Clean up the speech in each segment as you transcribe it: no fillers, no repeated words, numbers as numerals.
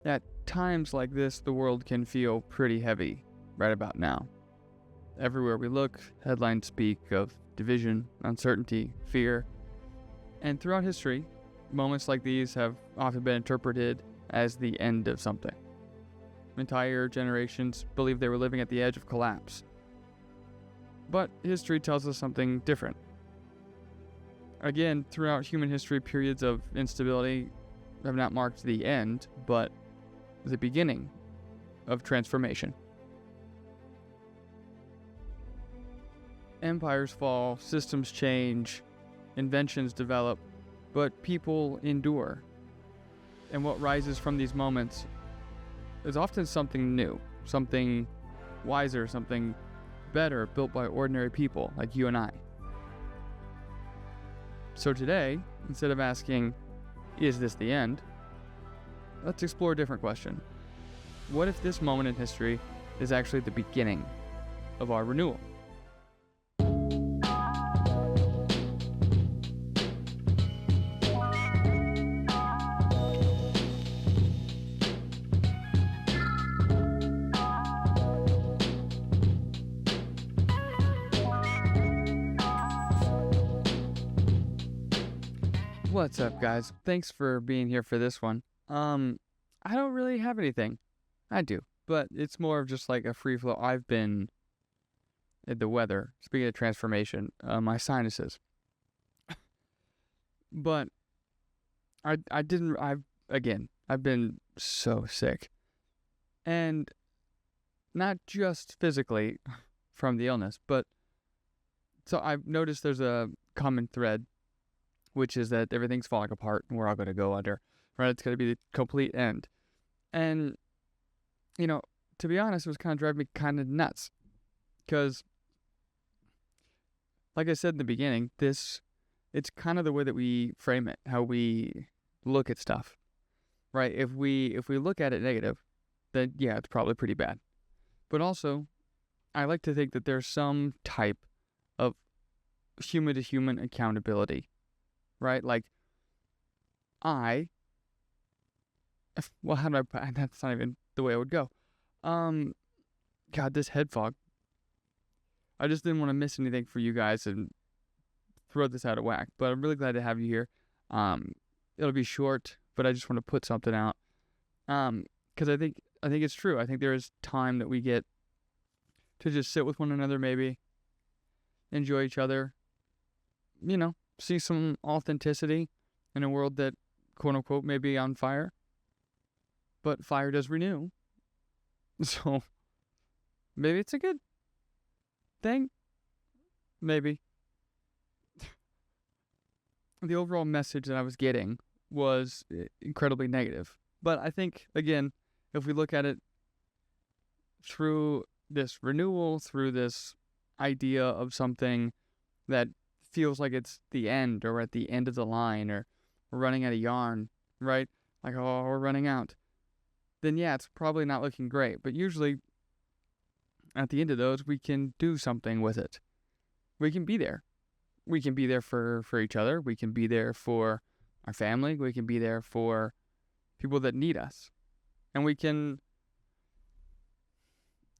At times like this, the world can feel pretty heavy right about now. Everywhere we look, headlines speak of division, uncertainty, fear, and throughout history, moments like these have often been interpreted as the end of something. Entire generations believed they were living at the edge of collapse. But history tells us something different. Again, throughout human history, periods of instability have not marked the end, but the beginning of transformation. Empires fall, systems change, inventions develop, but people endure. And what rises from these moments is often something new, something wiser, something better, built by ordinary people like you and I. So today, instead of asking, is this the end? Let's explore a different question. What if this moment in history is actually the beginning of our renewal? What's up, guys? Thanks for being here for this one. I don't really have anything. I do, but it's more of just like a free flow. I've been at the weather. Speaking of transformation, my sinuses. But I've been so sick. And not just physically from the illness, but so I've noticed there's a common thread, which is that everything's falling apart and we're all going to go under, right? It's going to be the complete end. And, to be honest, it was kind of driving me kind of nuts. Because, like I said in the beginning, it's kind of the way that we frame it, how we look at stuff, right? If we look at it negative, then yeah, it's probably pretty bad. But also, I like to think that there's some type of human-to-human accountability, right? Like, how do I, that's not even the way I would go. God, this head fog. I just didn't want to miss anything for you guys and throw this out of whack, but I'm really glad to have you here. It'll be short, but I just want to put something out. Because I think it's true. I think there is time that we get to just sit with one another, maybe enjoy each other, see some authenticity in a world that, quote unquote, may be on fire. But fire does renew. So maybe it's a good thing. Maybe. The overall message that I was getting was incredibly negative. But I think, again, if we look at it through this renewal, through this idea of something that feels like it's the end, or at the end of the line, or we're running out of yarn, right? Like, oh, we're running out. Then yeah, it's probably not looking great. But usually, at the end of those, we can do something with it. We can be there. We can be there for each other. We can be there for our family. We can be there for people that need us. And we can,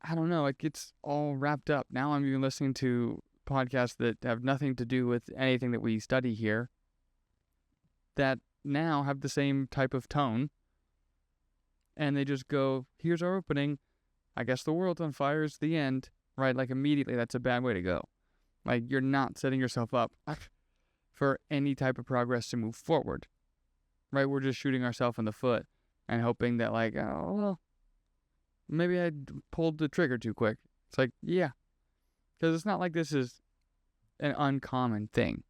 I don't know, it gets all wrapped up. Now I'm even listening to podcasts that have nothing to do with anything that we study here, that now have the same type of tone. And they just go, here's our opening. I guess the world's on fire is the end, right? Like, immediately, that's a bad way to go. Like, you're not setting yourself up for any type of progress to move forward, right? We're just shooting ourselves in the foot and hoping that, like, oh, well, maybe I pulled the trigger too quick. It's like, yeah. Because it's not like this is an uncommon thing.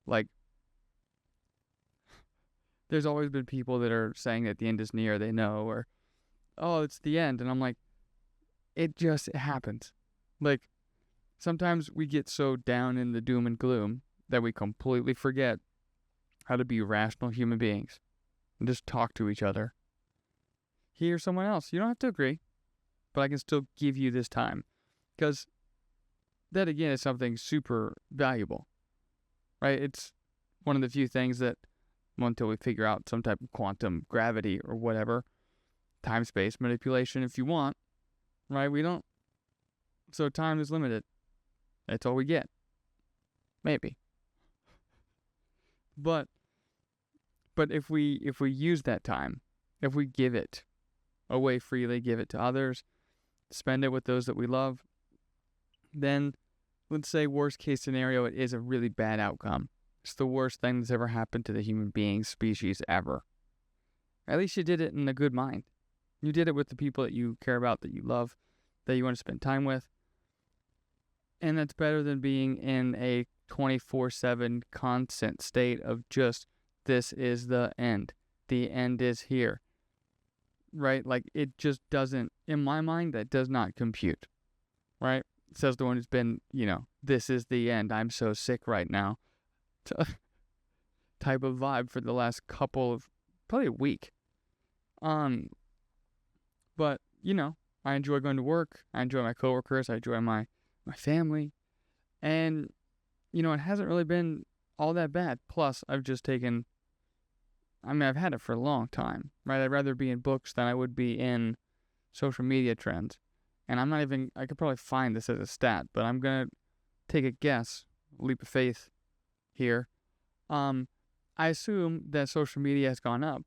Like, there's always been people that are saying that the end is near, they know, or, oh, it's the end. And I'm like, it happens. Like, sometimes we get so down in the doom and gloom that we completely forget how to be rational human beings and just talk to each other. Hear someone else. You don't have to agree, but I can still give you this time. Because that, again, is something super valuable, right? It's one of the few things that, until we figure out some type of quantum gravity or whatever, time-space manipulation if you want, right? We don't. So time is limited. That's all we get. Maybe. But if we use that time, if we give it away freely, give it to others, spend it with those that we love, then let's say worst case scenario, it is a really bad outcome. It's the worst thing that's ever happened to the human being species ever. At least you did it in a good mind. You did it with the people that you care about, that you love, that you want to spend time with. And that's better than being in a 24/7 constant state of just, this is the end. The end is here. Right? Like, it just doesn't, in my mind, that does not compute. Right? Says the one who's been, this is the end. I'm so sick right now. Type of vibe for the last couple of, probably a week. But, I enjoy going to work. I enjoy my coworkers. I enjoy my family. And, it hasn't really been all that bad. Plus, I've had it for a long time, right? I'd rather be in books than I would be in social media trends. And I could probably find this as a stat, but I'm going to take a guess, leap of faith here. I assume that social media has gone up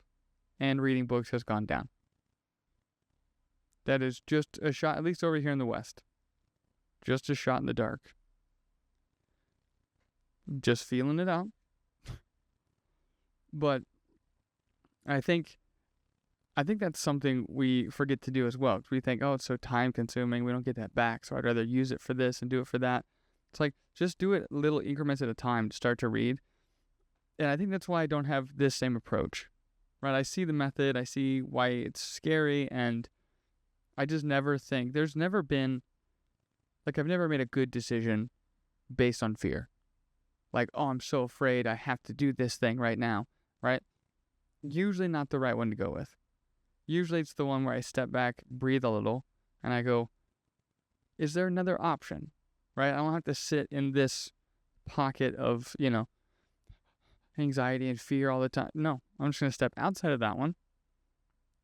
and reading books has gone down. That is just a shot, at least over here in the West. Just a shot in the dark. Just feeling it out. But I think that's something we forget to do as well. We think, it's so time consuming, we don't get that back, so I'd rather use it for this and do it for that. It's like, just do it little increments at a time to start to read. And I think that's why I don't have this same approach. Right? I see the method, I see why it's scary, and I just never think, there's never been, I've never made a good decision based on fear. Like, I'm so afraid I have to do this thing right now, right? Usually not the right one to go with. Usually it's the one where I step back, breathe a little, and I go, is there another option, right? I don't have to sit in this pocket of, anxiety and fear all the time. No, I'm just going to step outside of that one.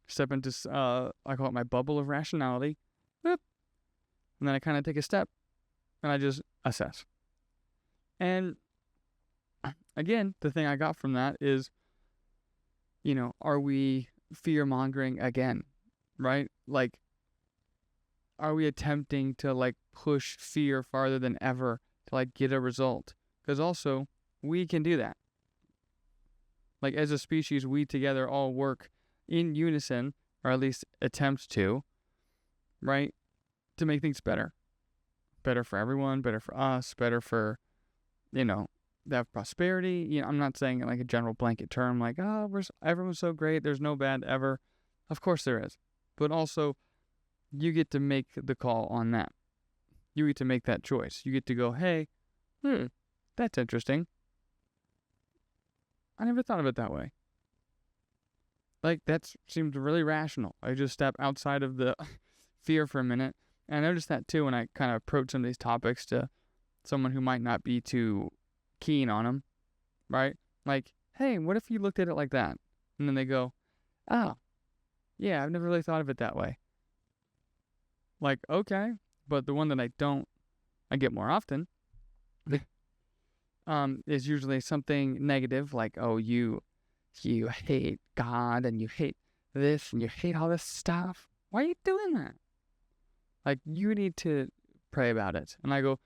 Step into, I call it my bubble of rationality. Boop. And then I kind of take a step and I just assess. And again, the thing I got from that is, are we fear-mongering again, right? Like, are we attempting to, push fear farther than ever to, get a result? Because also, we can do that. As a species, we together all work in unison, or at least attempt to, right? To make things better. Better for everyone, better for us, better for, that prosperity. I'm not saying it like a general blanket term, everyone's so great, there's no bad ever. Of course there is. But also, you get to make the call on that. You get to make that choice. You get to go, hey, that's interesting. I never thought of it that way. That seems really rational. I just step outside of the fear for a minute. And I noticed that too when I kind of approach some of these topics to someone who might not be too keen on them, right? Hey, what if you looked at it like that? And then they go, oh, yeah, I've never really thought of it that way. Okay, but the one that I get more often, is usually something negative, you hate God and you hate this and you hate all this stuff. Why are you doing that? You need to pray about it. And I go,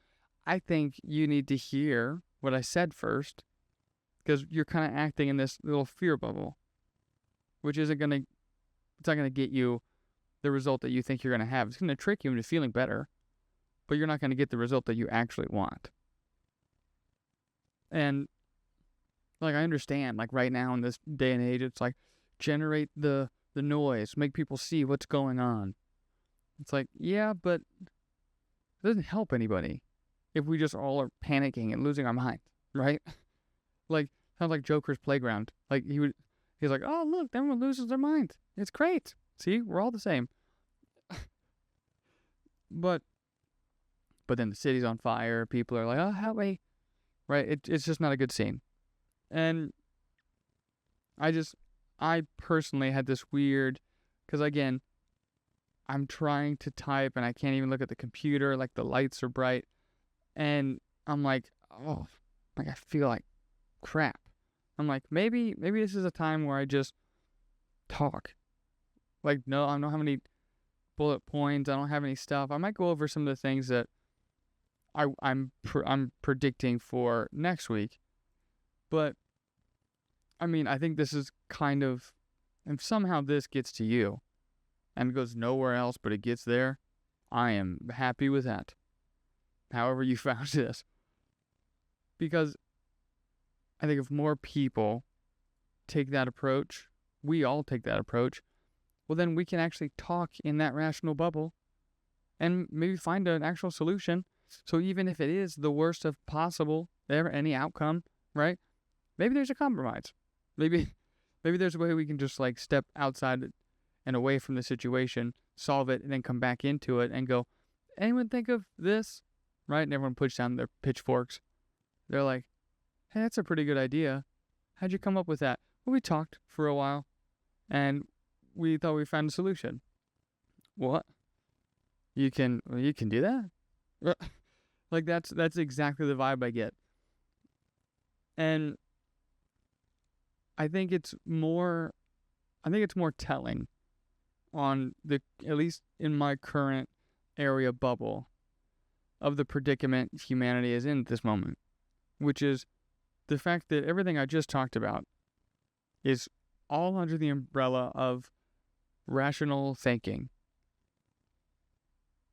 I think you need to hear what I said first, because you're kind of acting in this little fear bubble, which it's not going to get you the result that you think you're going to have. It's going to trick you into feeling better, but you're not going to get the result that you actually want. And I understand, right now in this day and age, it's generate the noise, make people see what's going on. It's yeah, but it doesn't help anybody if we just all are panicking and losing our mind, right? Sounds like Joker's playground. He's like, oh, look, everyone loses their mind. It's great. See, we're all the same. But then the city's on fire. People are like, oh, help me. Right? It's just not a good scene. And I personally had this weird, because again, I'm trying to type and I can't even look at the computer, like the lights are bright, and I'm like, oh, like I feel like crap. I'm like, maybe this is a time where I just talk. Like, no, I don't have any bullet points. I don't have any stuff. I might go over some of the things that I'm predicting for next week. But I mean, I think this is kind of, if somehow this gets to you and goes nowhere else, but it gets there, I am happy with that. However you found this. Because I think if more people take that approach, we all take that approach, well, then we can actually talk in that rational bubble and maybe find an actual solution. So even if it is the worst of possible, any outcome, right? Maybe there's a compromise. Maybe there's a way we can just like step outside and away from the situation, solve it, and then come back into it and go, anyone think of this? Right? And everyone puts down their pitchforks. They're like, hey, that's a pretty good idea. How'd you come up with that? Well, we talked for a while and we thought we found a solution. What? You can do that? Like that's exactly the vibe I get. And I think it's more telling on at least in my current area bubble of the predicament humanity is in at this moment, which is the fact that everything I just talked about is all under the umbrella of rational thinking.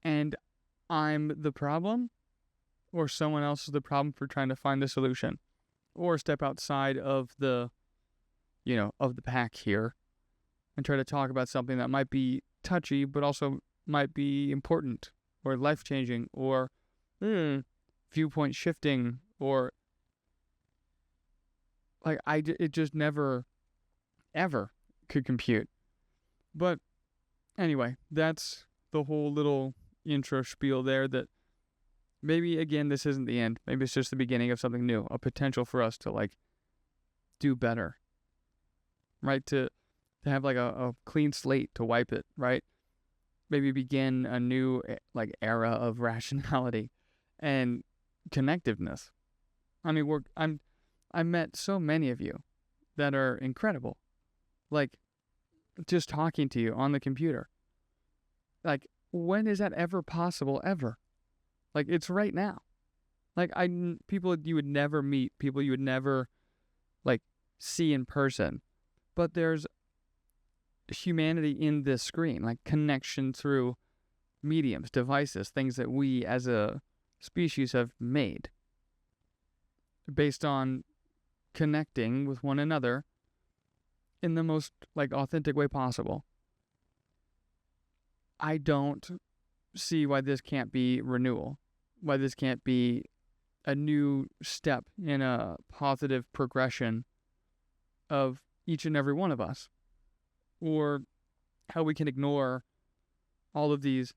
And I'm the problem, or someone else is the problem for trying to find the solution, or step outside of the pack here and try to talk about something that might be touchy, but also might be important or life-changing or viewpoint shifting, or like it just never, ever could compute. But anyway, that's the whole little intro spiel there, that maybe, again, this isn't the end. Maybe it's just the beginning of something new, a potential for us to like do better, right? To have like a clean slate to wipe it, right? Maybe begin a new like era of rationality and connectiveness. I mean, I met so many of you that are incredible. Like, just talking to you on the computer. Like, when is that ever possible, ever? Like, it's right now. Like, people you would never meet, people you would never, like, see in person. But there's humanity in this screen, like connection through mediums, devices, things that we as a species have made based on connecting with one another in the most like authentic way possible. I don't see why this can't be renewal, why this can't be a new step in a positive progression of each and every one of us, or how we can ignore all of these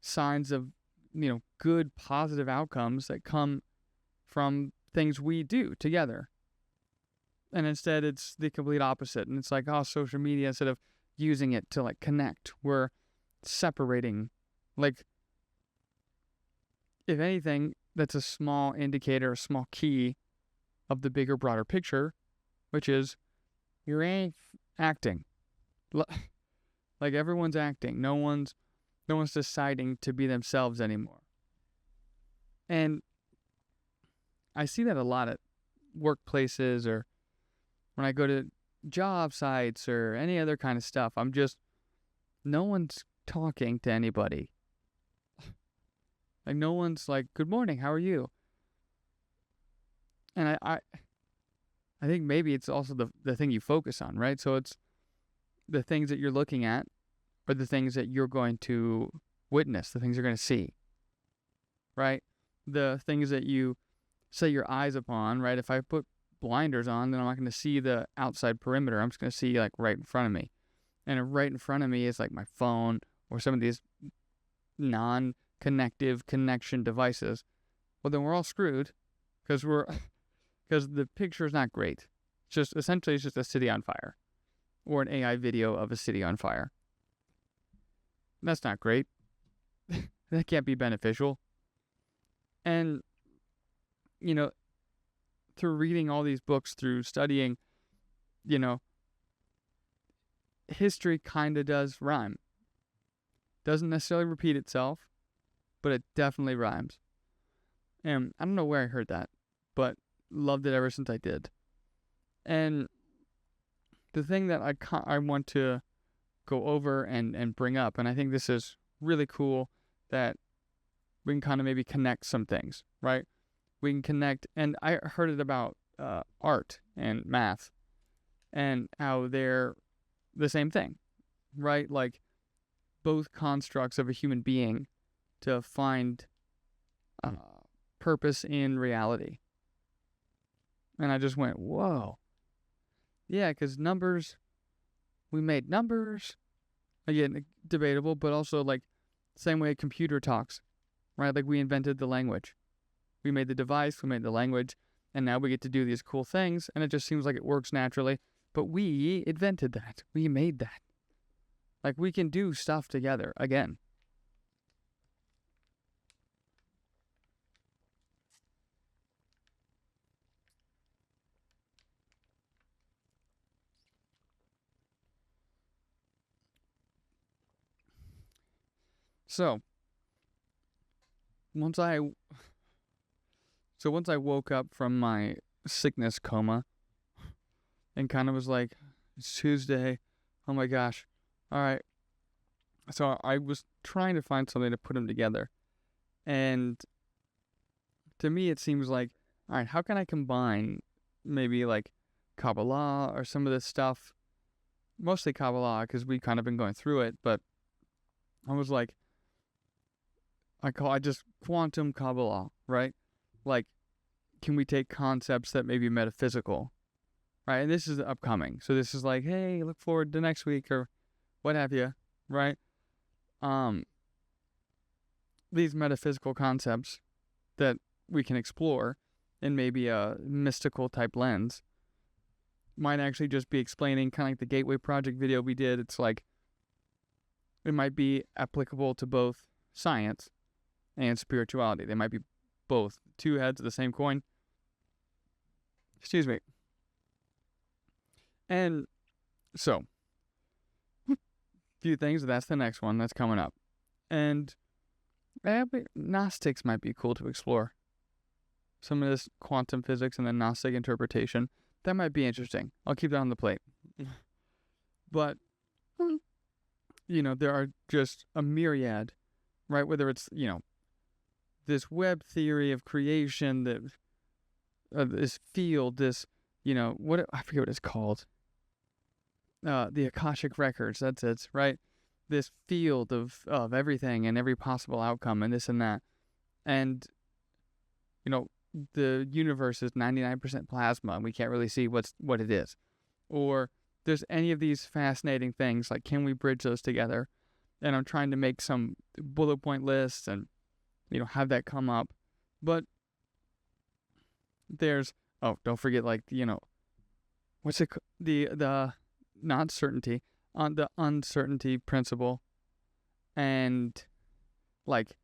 signs of, good positive outcomes that come from things we do together. And instead it's the complete opposite. And it's like, social media, instead of using it to like connect, we're separating. Like, if anything, that's a small indicator, a small key of the bigger, broader picture, which is you're acting. Like, everyone's acting. No one's deciding to be themselves anymore. And I see that a lot at workplaces, or when I go to job sites or any other kind of stuff. No one's talking to anybody. Like, no one's like, good morning, how are you? And I think maybe it's also the thing you focus on, right? So it's the things that you're looking at are the things that you're going to witness, the things you're going to see, right? The things that you set your eyes upon, right? If I put blinders on, then I'm not going to see the outside perimeter. I'm just going to see like right in front of me. And right in front of me is like my phone or some of these non-connective connection devices. Well, then we're all screwed because the picture is not great. Essentially it's just a city on fire, or an AI video of a city on fire. That's not great. That can't be beneficial. And, through reading all these books, through studying, history kind of does rhyme. Doesn't necessarily repeat itself, but it definitely rhymes. And I don't know where I heard that, but loved it ever since I did. And the thing that I want to go over and bring up, and I think this is really cool, that we can kind of maybe connect some things, right? We can connect, and I heard it about art and math, and how they're the same thing, right? Like, both constructs of a human being to find purpose in reality. And I just went, whoa. Yeah, because numbers, we made numbers, again, debatable, but also like same way a computer talks, right? Like, we invented the language. We made the device, we made the language, and now we get to do these cool things, and it just seems like it works naturally. But we invented that. We made that. Like, we can do stuff together again. So, once I woke up from my sickness coma and kind of was like, it's Tuesday, oh my gosh, all right. So I was trying to find something to put them together. And to me, it seems like, all right, how can I combine maybe like Kabbalah or some of this stuff? Mostly Kabbalah, because we kind of been going through it, but I was like, I just quantum Kabbalah, right? Like, can we take concepts that may be metaphysical, right? And this is upcoming. So this is like, hey, look forward to next week or what have you, right? These metaphysical concepts that we can explore in maybe a mystical type lens might actually just be explaining, kind of like the Gateway Project video we did. It's like, it might be applicable to both science and spirituality. They might be both two heads of the same coin. Excuse me. And so, few things, that's the next one that's coming up. And Gnostics might be cool to explore. Some of this quantum physics and the Gnostic interpretation. That might be interesting. I'll keep that on the plate. But, there are just a myriad, right? Whether it's, this web theory of creation, this field, this, I forget what it's called. The Akashic Records, that's it, right? This field of everything and every possible outcome and this and that. And, the universe is 99% plasma and we can't really see what it is. Or there's any of these fascinating things, like, can we bridge those together? And I'm trying to make some bullet point lists and, have that come up. But there's, don't forget, like, what's it, the not certainty, on the uncertainty principle. And, like,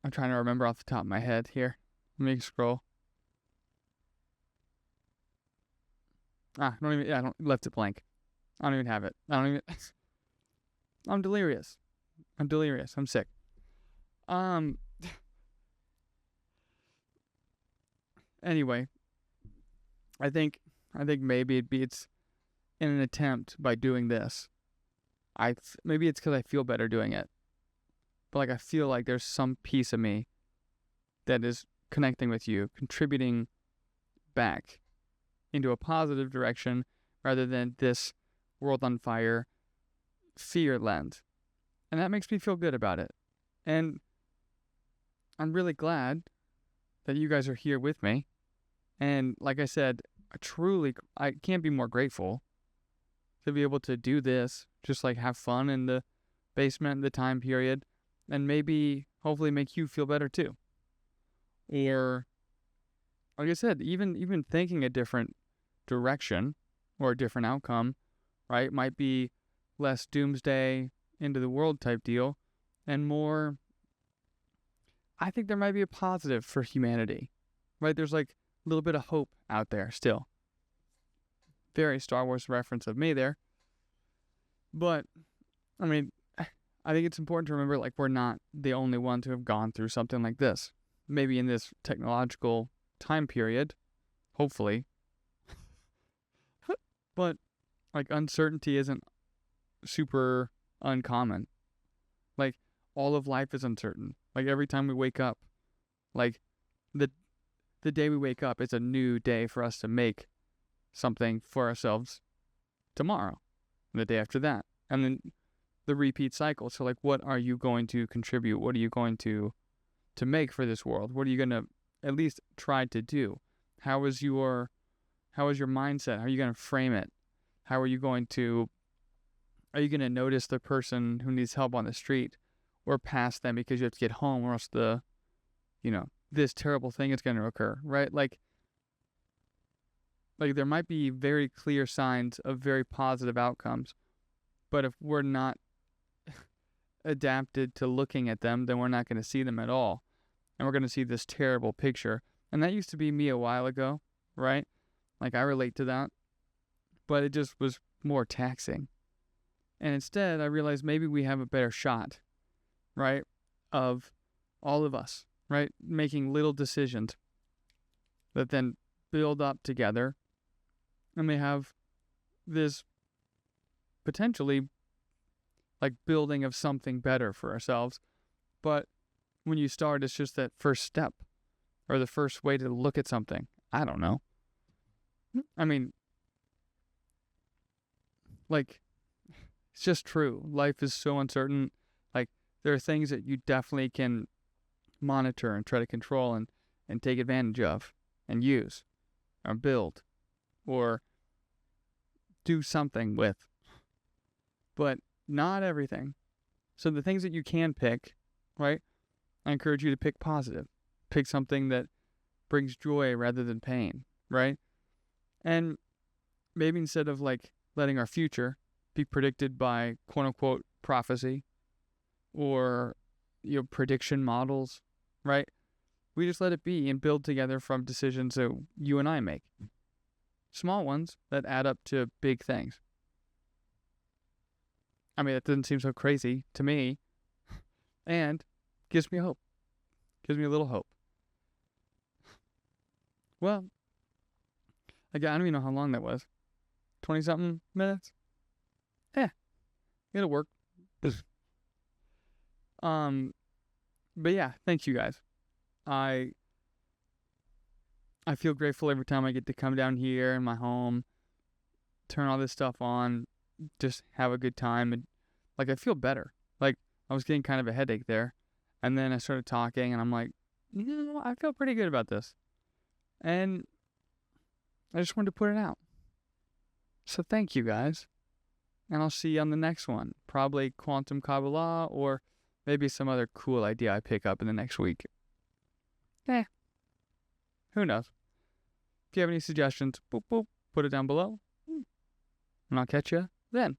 I'm trying to remember off the top of my head here. Let me scroll. I left it blank. I don't even have it. I'm delirious. I'm sick. Anyway, I think maybe it's in an attempt by doing this. Maybe it's because I feel better doing it. But, like, I feel like there's some piece of me that is connecting with you, contributing back into a positive direction rather than this world on fire fear lens. And that makes me feel good about it. And I'm really glad that you guys are here with me. And like I said, I can't be more grateful to be able to do this, just like have fun in the basement in the time period, and maybe hopefully make you feel better too. Or, like I said, even thinking a different direction or a different outcome, right? Might be less doomsday into the world type deal, and more, I think there might be a positive for humanity, right? There's like a little bit of hope out there still. Very Star Wars reference of me there. But, I mean, I think it's important to remember, like, we're not the only ones who have gone through something like this. Maybe in this technological time period, hopefully. But, like, uncertainty isn't super uncommon. Like, all of life is uncertain. Like, every time we wake up, like, the day we wake up is a new day for us to make something for ourselves tomorrow, and the day after that, and then the repeat cycle. So, like, what are you going to contribute? What are you going to make for this world? What are you going to at least try to do? How is your mindset? How are you going to frame it? Are you going to notice the person who needs help on the street or pass them because you have to get home, or else this terrible thing is going to occur, right? Like there might be very clear signs of very positive outcomes, but if we're not adapted to looking at them, then we're not going to see them at all. And we're going to see this terrible picture. And that used to be me a while ago, right? Like, I relate to that. But it just was more taxing. And instead, I realized maybe we have a better shot, right? Of all of us, right? Making little decisions that then build up together. And they have this potentially like building of something better for ourselves. But when you start, it's just that first step or the first way to look at something. I don't know. I mean, like, it's just true. Life is so uncertain. Like, there are things that you definitely can monitor and try to control and take advantage of and use or build or do something with. But not everything. So the things that you can pick, right? I encourage you to pick positive. Pick something that brings joy rather than pain, right? And maybe instead of like letting our future be predicted by quote unquote prophecy or prediction models, right? We just let it be and build together from decisions that you and I make. Small ones that add up to big things. I mean, that doesn't seem so crazy to me. And gives me hope. Gives me a little hope. Well, again, I don't even know how long that was. 20-something minutes? It'll work. But yeah, thank you guys. I feel grateful every time I get to come down here in my home, turn all this stuff on, just have a good time, and like I feel better. Like I was getting kind of a headache there, and then I started talking, and I'm like, I feel pretty good about this, and I just wanted to put it out. So thank you guys, and I'll see you on the next one. Probably quantum Kabbalah, or maybe some other cool idea I pick up in the next week. Who knows? If you have any suggestions, boop, boop, put it down below. And I'll catch you then.